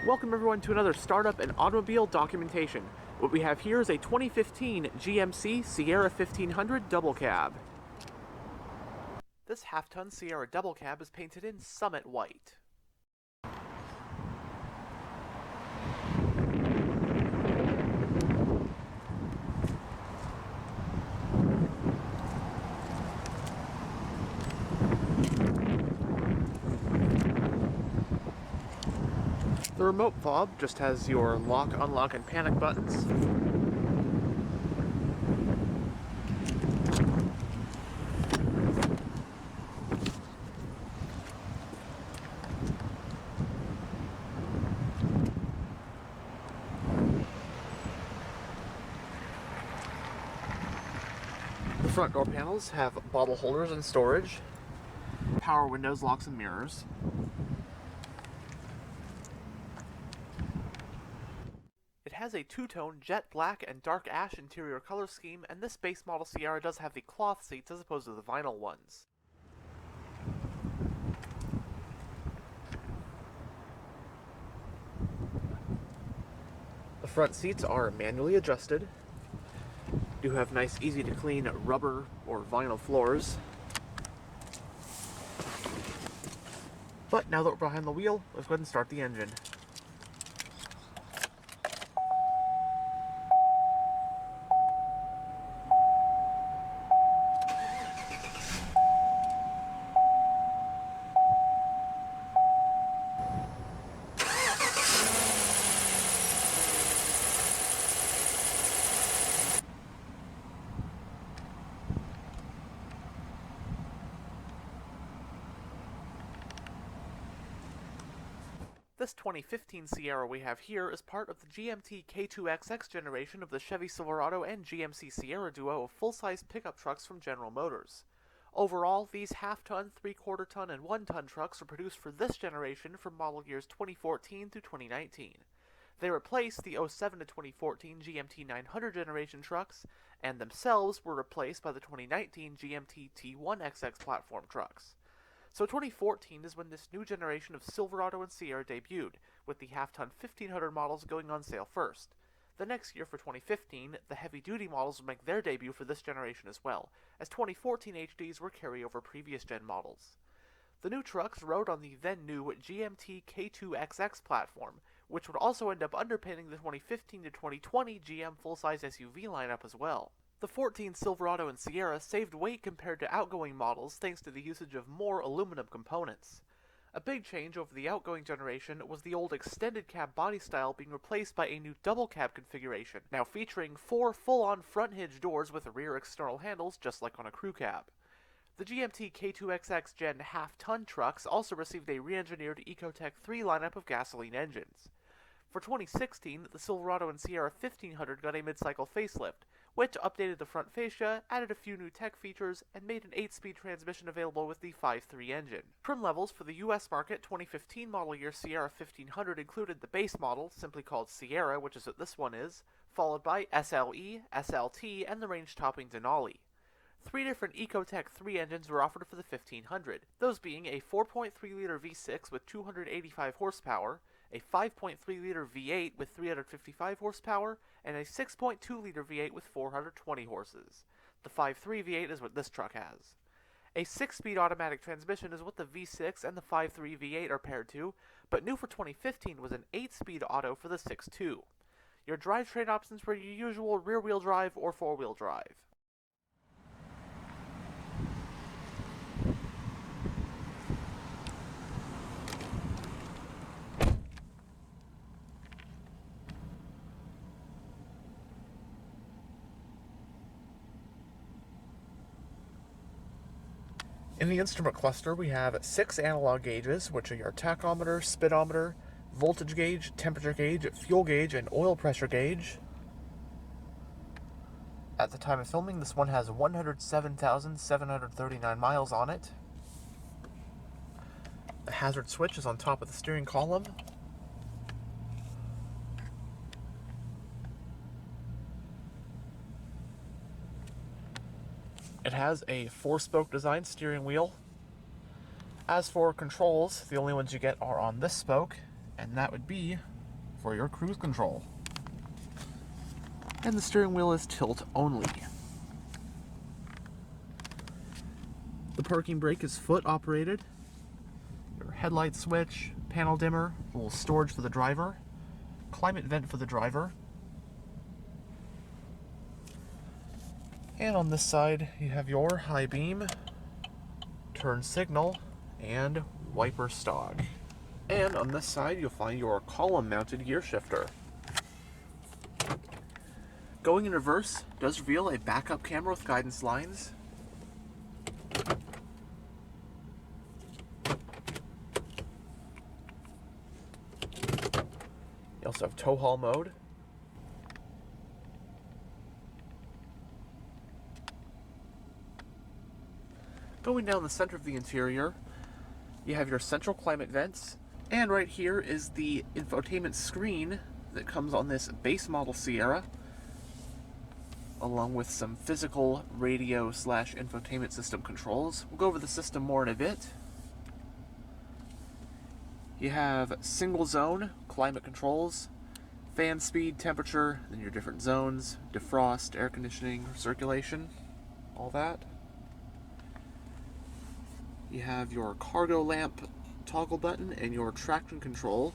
Welcome everyone to another startup and automobile documentation. What we have here is a 2015 GMC Sierra 1500 double cab. This half-ton Sierra double cab is painted in Summit White. The remote fob just has your lock, unlock, and panic buttons. The front door panels have bottle holders and storage, power windows, locks, and mirrors. It has a two-tone jet black and dark ash interior color scheme, and this base model Sierra does have the cloth seats as opposed to the vinyl ones. The front seats are manually adjusted. Do have nice, easy to clean rubber or vinyl floors. But now that we're behind the wheel, let's go ahead and start the engine. This 2015 Sierra we have here is part of the GMT K2XX generation of the Chevy Silverado and GMC Sierra duo of full-size pickup trucks from General Motors. Overall, these half-ton, three-quarter-ton, and one-ton trucks were produced for this generation from model years 2014 through 2019. They replaced the 07 to 2014 GMT 900 generation trucks, and themselves were replaced by the 2019 GMT T1XX platform trucks. So 2014 is when this new generation of Silverado and Sierra debuted, with the half-ton 1500 models going on sale first. The next year, for 2015, the heavy-duty models would make their debut for this generation as well, as 2014 HDs were carryover previous gen models. The new trucks rode on the then-new GMT K2XX platform, which would also end up underpinning the 2015 to 2020 GM full-size SUV lineup as well. The 14 Silverado and Sierra saved weight compared to outgoing models thanks to the usage of more aluminum components. A big change over the outgoing generation was the old extended cab body style being replaced by a new double cab configuration, now featuring 4 full-on front hinge doors with rear external handles just like on a crew cab. The GMT K2XX Gen half-ton trucks also received a re-engineered Ecotec 3 lineup of gasoline engines. For 2016, the Silverado and Sierra 1500 got a mid-cycle facelift, which updated the front fascia, added a few new tech features, and made an 8-speed transmission available with the 5.3 engine. Trim levels for the US market 2015 model year Sierra 1500 included the base model, simply called Sierra, which is what this one is, followed by SLE, SLT, and the range-topping Denali. 3 different Ecotec 3 engines were offered for the 1500, those being a 4.3-liter V6 with 285 horsepower, a 5.3-liter V8 with 355 horsepower, and a 6.2-liter V8 with 420 horses. The 5.3 V8 is what this truck has. A 6-speed automatic transmission is what the V6 and the 5.3 V8 are paired to, but new for 2015 was an 8-speed auto for the 6.2. Your drivetrain options were your usual rear-wheel drive or 4-wheel drive. In the instrument cluster, we have 6 analog gauges, which are your tachometer, speedometer, voltage gauge, temperature gauge, fuel gauge, and oil pressure gauge. At the time of filming, this one has 107,739 miles on it. The hazard switch is on top of the steering column. It has a 4-spoke design steering wheel. As for controls, the only ones you get are on this spoke, and that would be for your cruise control. And the steering wheel is tilt only. The parking brake is foot operated. Your headlight switch, panel dimmer, a little storage for the driver, climate vent for the driver. And on this side, you have your high beam, turn signal, and wiper stalk. And on this side, you'll find your column-mounted gear shifter. Going in reverse does reveal a backup camera with guidance lines. You also have tow haul mode. Going down the center of the interior, you have your central climate vents, and right here is the infotainment screen that comes on this base model Sierra, along with some physical radio / infotainment system controls. We'll go over the system more in a bit. You have single zone climate controls, fan speed, temperature, then your different zones, defrost, air conditioning, circulation, all that. You have your cargo lamp toggle button and your traction control.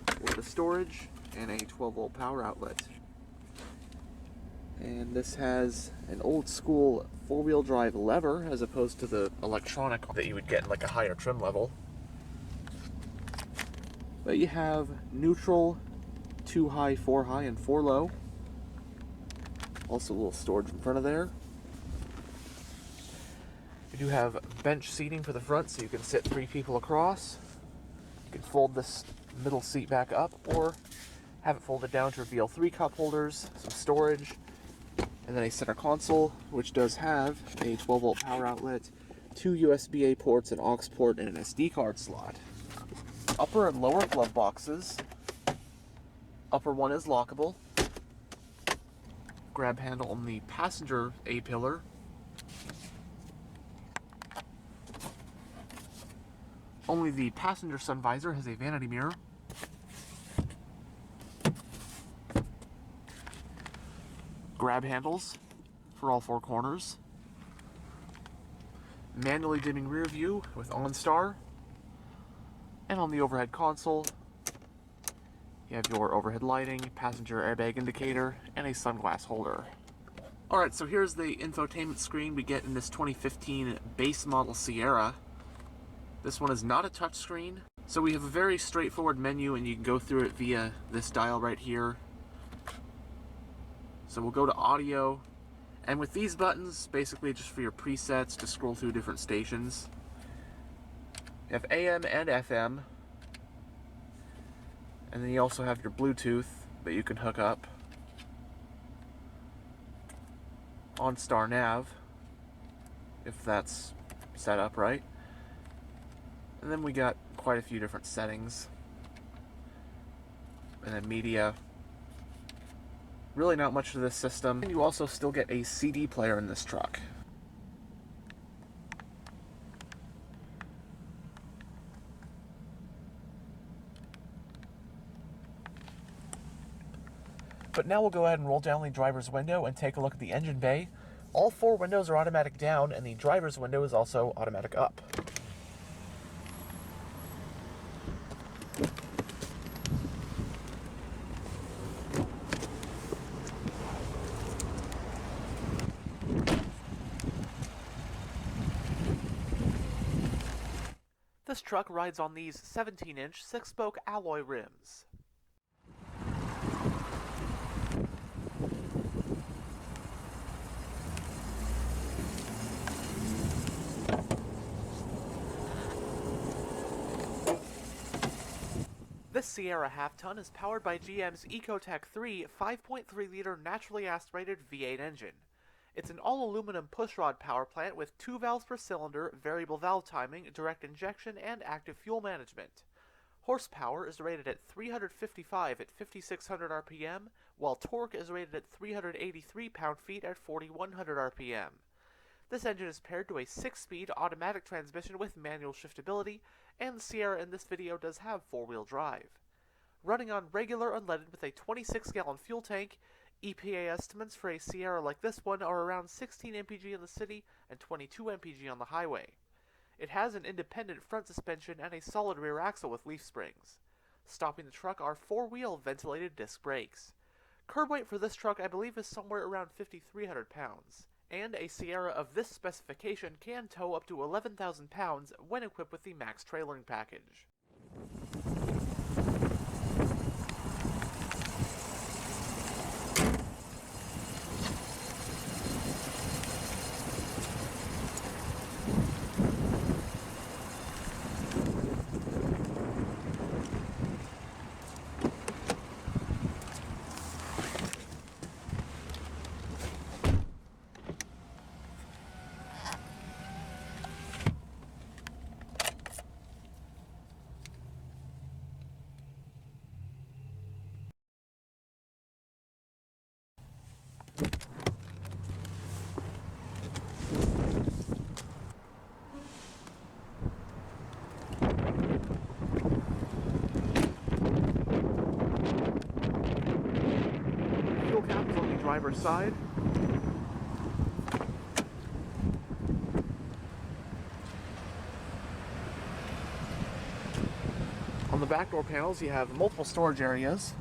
For the storage and a 12-volt power outlet. And this has an old school four-wheel drive lever as opposed to the electronic that you would get in like a higher trim level. But you have neutral, 2 high, 4 high, and 4 low. Also a little storage in front of there. You do have bench seating for the front so you can sit 3 people across. You can fold this middle seat back up or have it folded down to reveal 3 cup holders, some storage, and then a center console, which does have a 12-volt power outlet, 2 USB-A ports, an aux port, and an SD card slot. Upper and lower glove boxes. Upper one is lockable. Grab handle on the passenger A-pillar. Only the passenger sun visor has a vanity mirror. Grab handles for all 4 corners. Manually dimming rear view with OnStar. And on the overhead console, you have your overhead lighting, passenger airbag indicator, and a sunglass holder. Alright, so here's the infotainment screen we get in this 2015 base model Sierra. This one is not a touchscreen, so we have a very straightforward menu and you can go through it via this dial right here. So we'll go to audio, and with these buttons, basically just for your presets to scroll through different stations. You have AM and FM, and then you also have your Bluetooth that you can hook up. OnStar Nav, if that's set up right. And then we got quite a few different settings. And then media. Really not much to this system. And you also still get a CD player in this truck. But now we'll go ahead and roll down the driver's window and take a look at the engine bay. All 4 windows are automatic down, and the driver's window is also automatic up. This truck rides on these 17-inch 6-spoke alloy rims. This Sierra half-ton is powered by GM's Ecotec 3 5.3-liter naturally aspirated V8 engine. It's an all-aluminum pushrod power plant with 2 valves per cylinder, variable valve timing, direct injection, and active fuel management. Horsepower is rated at 355 at 5,600 RPM, while torque is rated at 383 pound-feet at 4,100 RPM. This engine is paired to a 6-speed automatic transmission with manual shiftability, and the Sierra in this video does have 4-wheel drive. Running on regular unleaded with a 26-gallon fuel tank, EPA estimates for a Sierra like this one are around 16 mpg in the city and 22 mpg on the highway. It has an independent front suspension and a solid rear axle with leaf springs. Stopping the truck are 4-wheel ventilated disc brakes. Curb weight for this truck I believe is somewhere around 5,300 pounds, and a Sierra of this specification can tow up to 11,000 pounds when equipped with the Max trailering package. Fuel cap is on the driver's side. On the back door panels you have multiple storage areas.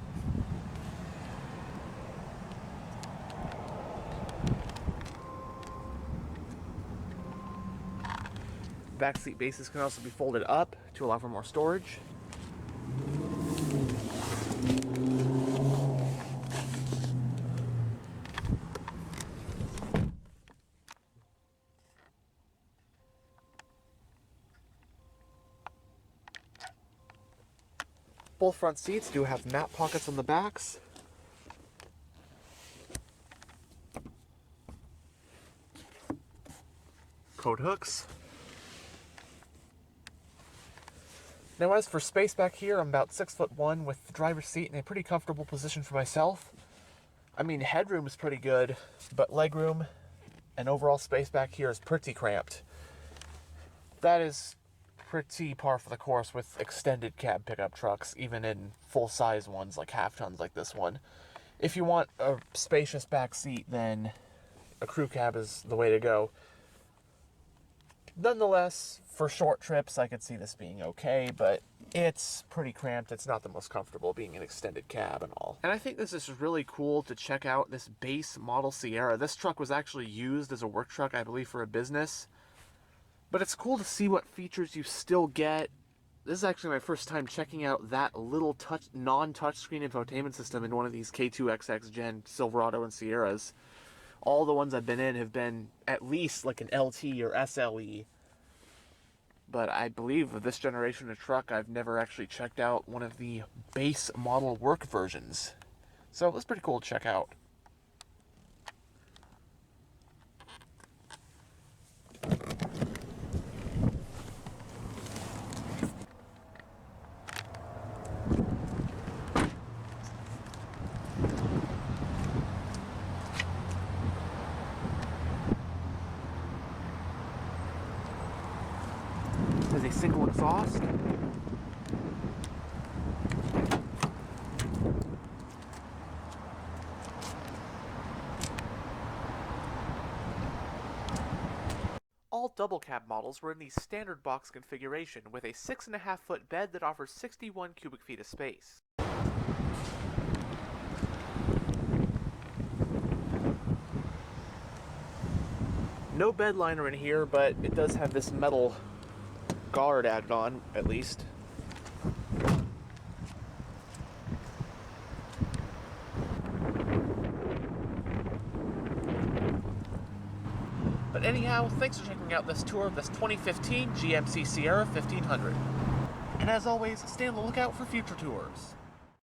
Back seat bases can also be folded up to allow for more storage. Both front seats do have map pockets on the backs. Coat hooks. Now as for space back here, I'm about 6'1" with the driver's seat in a pretty comfortable position for myself. I mean, headroom is pretty good, but legroom and overall space back here is pretty cramped. That is pretty par for the course with extended cab pickup trucks, even in full-size ones like half-tons like this one. If you want a spacious back seat, then a crew cab is the way to go. Nonetheless, for short trips, I could see this being okay, but it's pretty cramped. It's not the most comfortable being an extended cab and all. And I think this is really cool to check out this base model Sierra. This truck was actually used as a work truck, I believe, for a business. But it's cool to see what features you still get. This is actually my first time checking out that little non-touchscreen infotainment system in one of these K2XX Gen Silverado and Sierras. All the ones I've been in have been at least like an LT or SLE. But I believe with this generation of truck, I've never actually checked out one of the base model work versions. So it was pretty cool to check out. There's a single exhaust. All double cab models were in the standard box configuration with a 6.5-foot bed that offers 61 cubic feet of space. No bed liner in here, but it does have this metal guard added on, at least. But anyhow, thanks for checking out this tour of this 2015 GMC Sierra 1500. And as always, stay on the lookout for future tours.